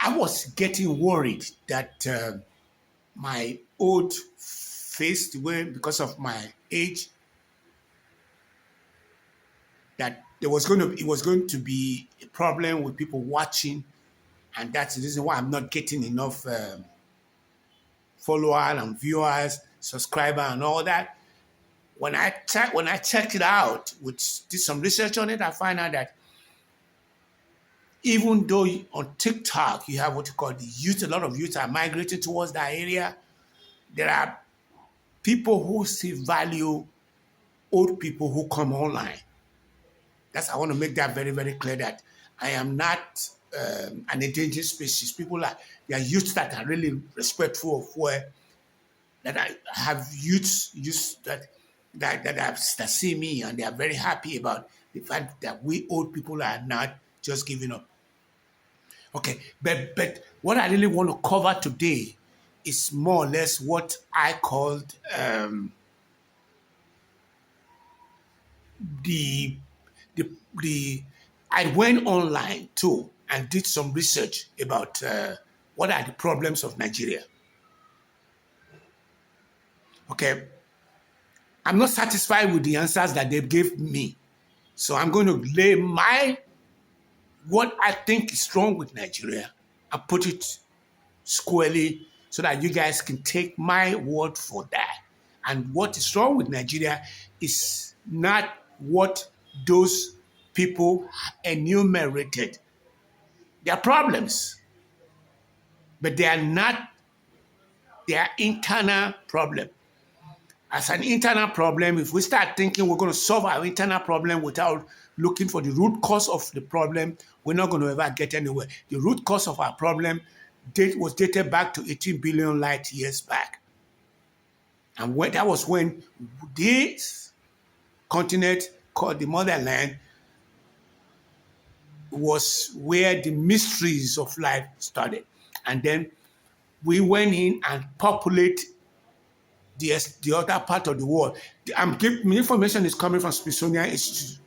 I was getting worried that my old face, the way because of my age, that it was going to be a problem with people watching, and that's the reason why I'm not getting enough followers and viewers, subscriber, and all that. When I check it out, which did some research on it, I find out that even though on TikTok you have what you call the youth, a lot of youth are migrating towards that area. There are people who still value old people who come online. I want to make that very, very clear that I am not an endangered species. There are youths that are really respectful of where that I have youths that see me and they are very happy about the fact that we old people are not just giving up. Okay, but what I really want to cover today is more or less what I called the the I went online too and did some research about what are the problems of Nigeria. Okay, I'm not satisfied with the answers that they gave me, so I'm going to lay what I think is wrong with Nigeria and put it squarely so that you guys can take my word for that. And what is wrong with Nigeria is not what those people enumerated. There are problems, but they are not their internal problem. As an internal problem, if we start thinking we're going to solve our internal problem without looking for the root cause of the problem, we're not going to ever get anywhere. The root cause of our problem was dated back to 18 billion light years back. And that was when this continent called the motherland was where the mysteries of life started. And then we went in and populated the other part of the world. The information is coming from Smithsonian Institute,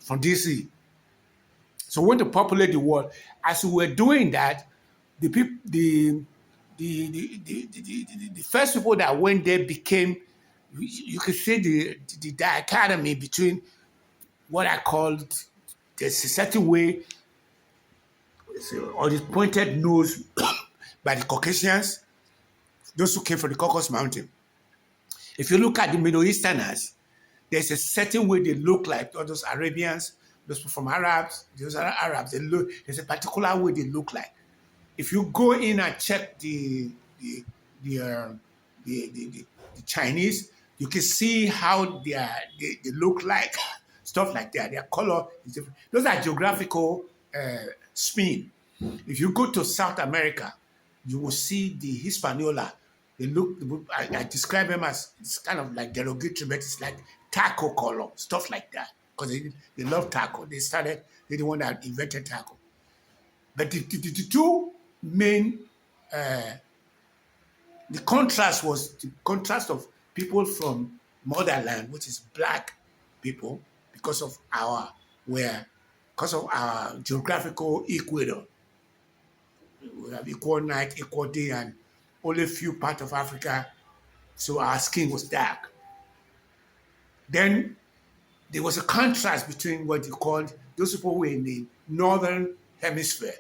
from DC. So we went to populate the world. As we were doing that, the first people that went there became, you could see the dichotomy between what I called, there's a certain way, or the pointed nose by the Caucasians, those who came from the Caucasus Mountain. If you look at the Middle Easterners, there's a certain way they look like, all those Arabians, those from Arabs, those are Arabs, there's a particular way they look like. If you go in and check the Chinese, you can see how they look like, stuff like that. Their color is different. Those are geographical spin. If you go to South America, you will see the Hispaniola. They look, I describe them as, it's kind of like derogatory, but it's like taco color, stuff like that. Because they love taco. They're the one that invented taco. But the two main, the contrast was the contrast of people from motherland, which is black people, because of our geographical equator. We have equal night, equal day, and only a few parts of Africa, so our skin was dark. Then there was a contrast between what you called those people who were in the northern hemisphere,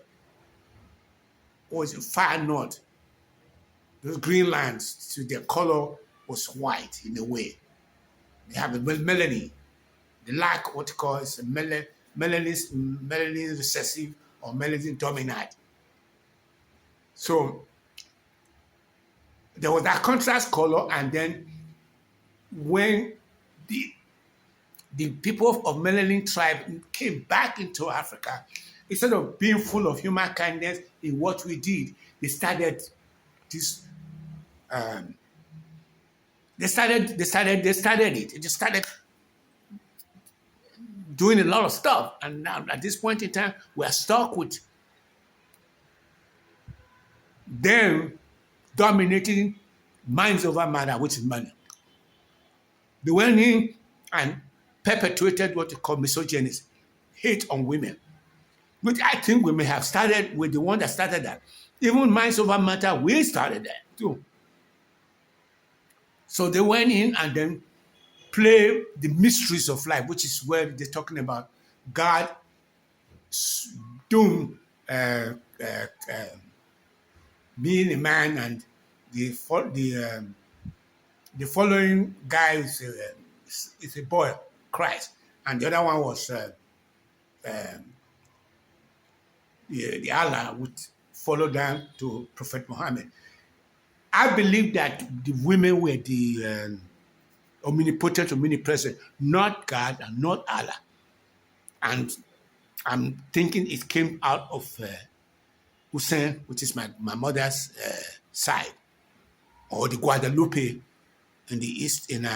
or in far north. Those green lands, so their color was white in a way. They have a melanin. They lack what you call is melanin recessive or melanin dominant. So there was that contrast color, and then when the people of melanin tribe came back into Africa, instead of being full of human kindness in what we did, they started this. They started it. They just started doing a lot of stuff, and now at this point in time, we are stuck with them dominating minds over matter, which is money. They went in and perpetuated what they call misogyny, hate on women. which I think we may have started with the one that started that. Even Minds Over Matter, we started that too. So they went in and then play the mysteries of life, which is where they're talking about God doing being a man, and the following guy is a boy, Christ, and the other one was the Allah would follow down to Prophet Muhammad. I believe that the women were the omnipotent, omnipresent, not God and not Allah. And I'm thinking it came out of Hussein, which is my mother's side, or the Guadalupe in the East, in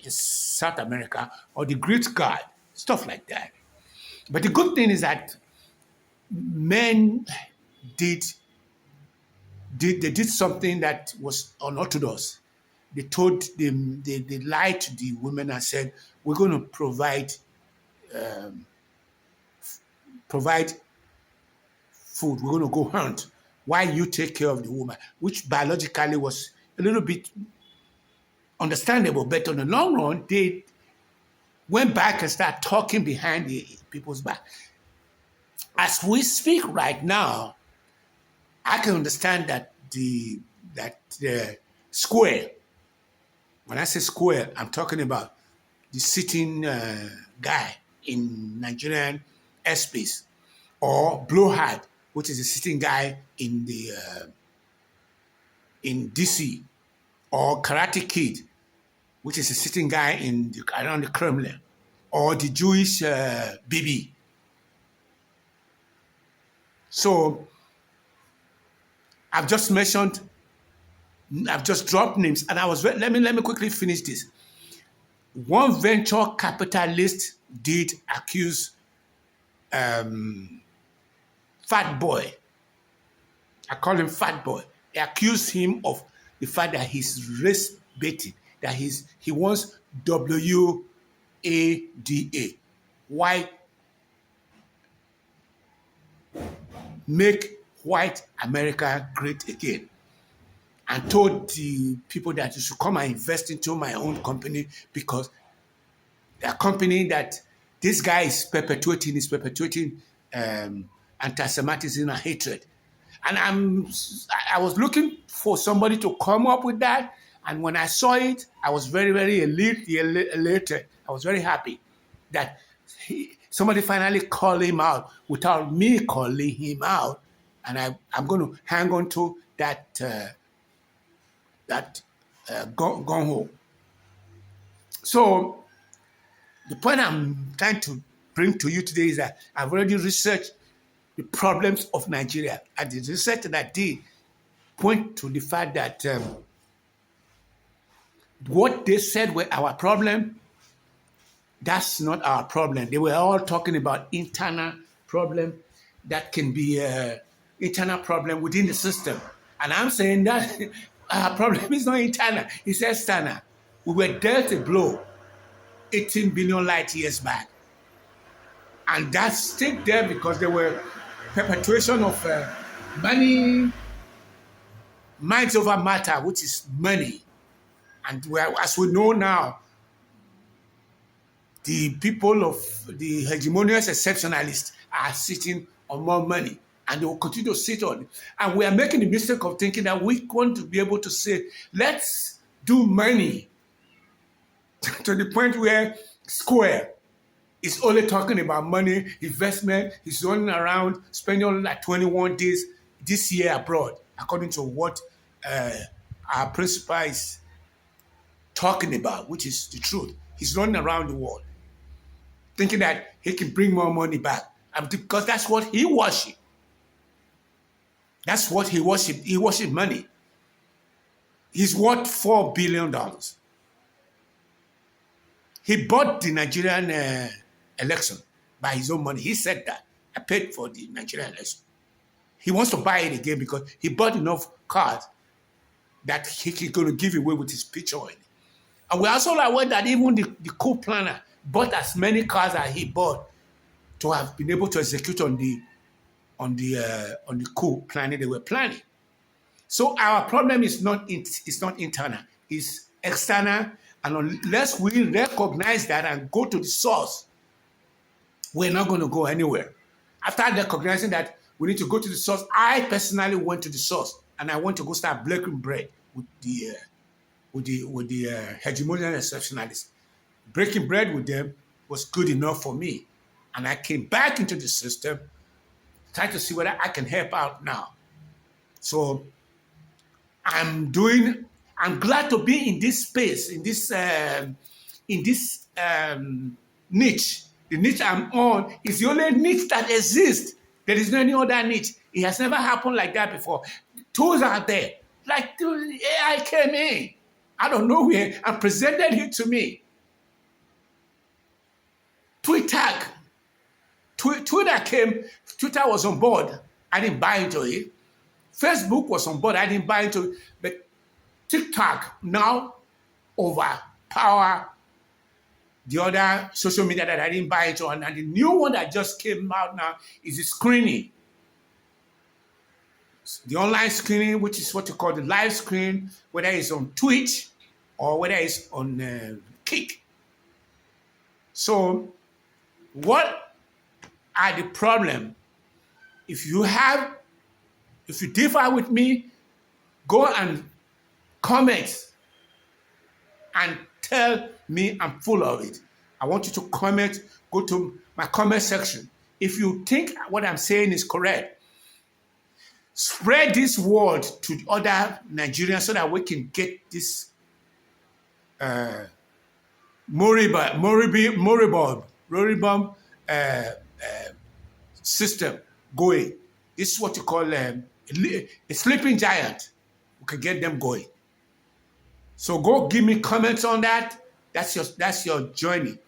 South America, or the Greek God, stuff like that. But the good thing is that men did something that was unorthodox. They told them, they lied to the women and said, we're going to provide food. We're going to go hunt while you take care of the woman, which biologically was a little bit understandable. But on the long run, they went back and started talking behind the people's back. As we speak right now, I can understand that the square, when I say square, I'm talking about the sitting guy in Nigerian airspace, or Blowhard, which is the sitting guy in the in DC, or Karate Kid, which is a sitting guy around the Kremlin, or the Jewish Bibi. So I've just dropped names, and let me quickly finish this. One venture capitalist did accuse Fat Boy. I call him Fat Boy. They accused him of the fact that he's race baiting, that he wants WADA, white, make white America great again, and told the people that you should come and invest into my own company, because the company that this guy is perpetuating anti-Semitism and hatred. And I was looking for somebody to come up with that, and when I saw it, I was very, very elated. I was very happy that somebody finally called him out without me calling him out, and I'm going to hang on to that gung-ho. So the point I'm trying to bring to you today is that I've already researched the problems of Nigeria, and the research that I did point to the fact that what they said were our problem, that's not our problem. They were all talking about internal problem that can be internal problem within the system. And I'm saying that our problem is not internal, it's external. We were dealt a blow 18 billion light years back. And that's still there because there were perpetuation of money, minds over matter, which is money. And as we know now, the people of the hegemonious exceptionalists are sitting on more money, and they will continue to sit on it. And we are making the mistake of thinking that we want to be able to say, let's do money to the point where Square is only talking about money, investment. He's running around, spending like 21 days this year abroad, according to what our principal is talking about, which is the truth. He's running around the world, thinking that he can bring more money back, because that's what he worshipped. That's what he worshipped. He worshipped money. He's worth $4 billion. He bought the Nigerian election by his own money. He said that. I paid for the Nigerian election. He wants to buy it again because he bought enough cars that he's going to give away with his picture on it. And we're also aware that even the coup planner bought as many cars as he bought to have been able to execute on the coup planning they were planning. So our problem is not internal, it's external, and unless we recognize that and go to the source, we're not going to go anywhere. After recognizing that we need to go to the source, I personally went to the source, and I went to go start breaking bread with the hegemonial exceptionalists. Breaking bread with them was good enough for me, and I came back into the system, trying to see whether I can help out now. So I'm glad to be in this space, in this niche. The niche I'm on is the only niche that exists. There is no any other niche. It has never happened like that before. Tools are there. Like the AI came in out of nowhere and presented it to me. Twitter was on board. I didn't buy into it. Facebook was on board. I didn't buy into it. But TikTok now overpower the other social media that I didn't buy into. And the new one that just came out now is the screening. The online screening, which is what you call the live screen, whether it's on Twitch or whether it's on Kick. So what are the problem? If you differ with me, go and comment and tell me I'm full of it. I want you to comment, go to my comment section. If you think what I'm saying is correct, spread this word to other Nigerians so that we can get this moribund system going. This is what you call a sleeping giant. We can get them going. So go give me comments on that. That's your journey.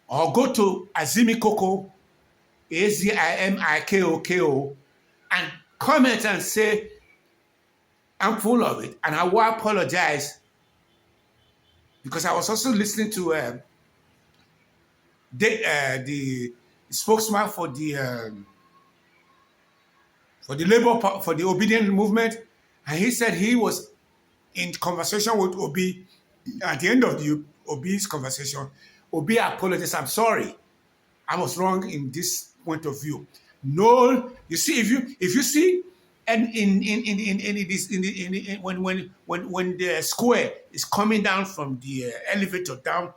Or go to Azimikoko, Azimikoko, and comment and say, I'm full of it. And I will apologize because I was also listening to the spokesman for the obedient movement, and he said he was in conversation with Obi. At the end of the Obi's conversation, Obi apologized. I'm sorry, I was wrong in this point of view. No, you see, if you see, and when the square is coming down from the elevator down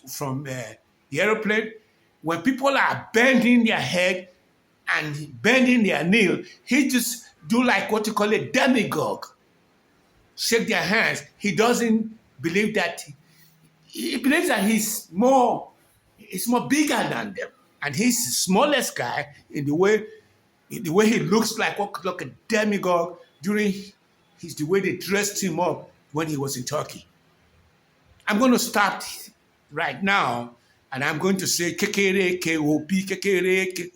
from the aeroplane, when people are bending their head and bending their knee, he just do like what you call a demagogue. Shake their hands. He doesn't believe that. He believes that he's more bigger than them, and he's the smallest guy in the way he looks like a demagogue during the way they dressed him up when he was in Turkey. I'm going to start right now, and I'm going to say kekere ke obi kekere ke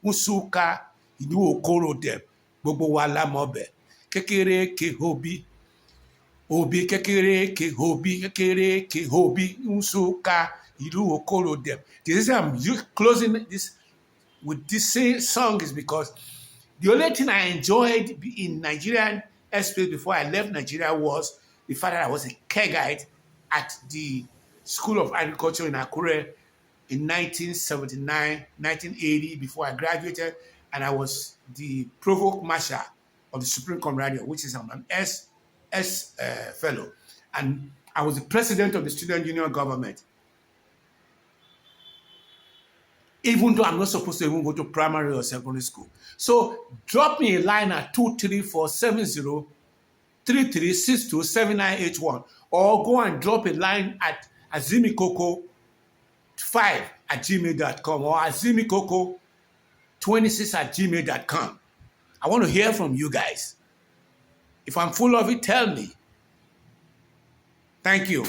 usuka idu okoro dem gbogbo wa la mo be kekere ke obi kekere ke obi usuka idu okoro dem. The reason I'm closing this with this song is because the only thing I enjoyed in Nigerian airspace before I left Nigeria was the fact that I was a care guide at the School of Agriculture in Akure in 1979, 1980, before I graduated, and I was the Provost Marshal of the Supreme Command, which is I'm an S fellow, and I was the president of the Student Union Government. Even though I'm not supposed to even go to primary or secondary school. So drop me a line at 2347033627981, or go and drop a line at azimikoko5@gmail.com or azimikoko26@gmail.com. I want to hear from you guys. If I'm full of it, tell me. Thank you.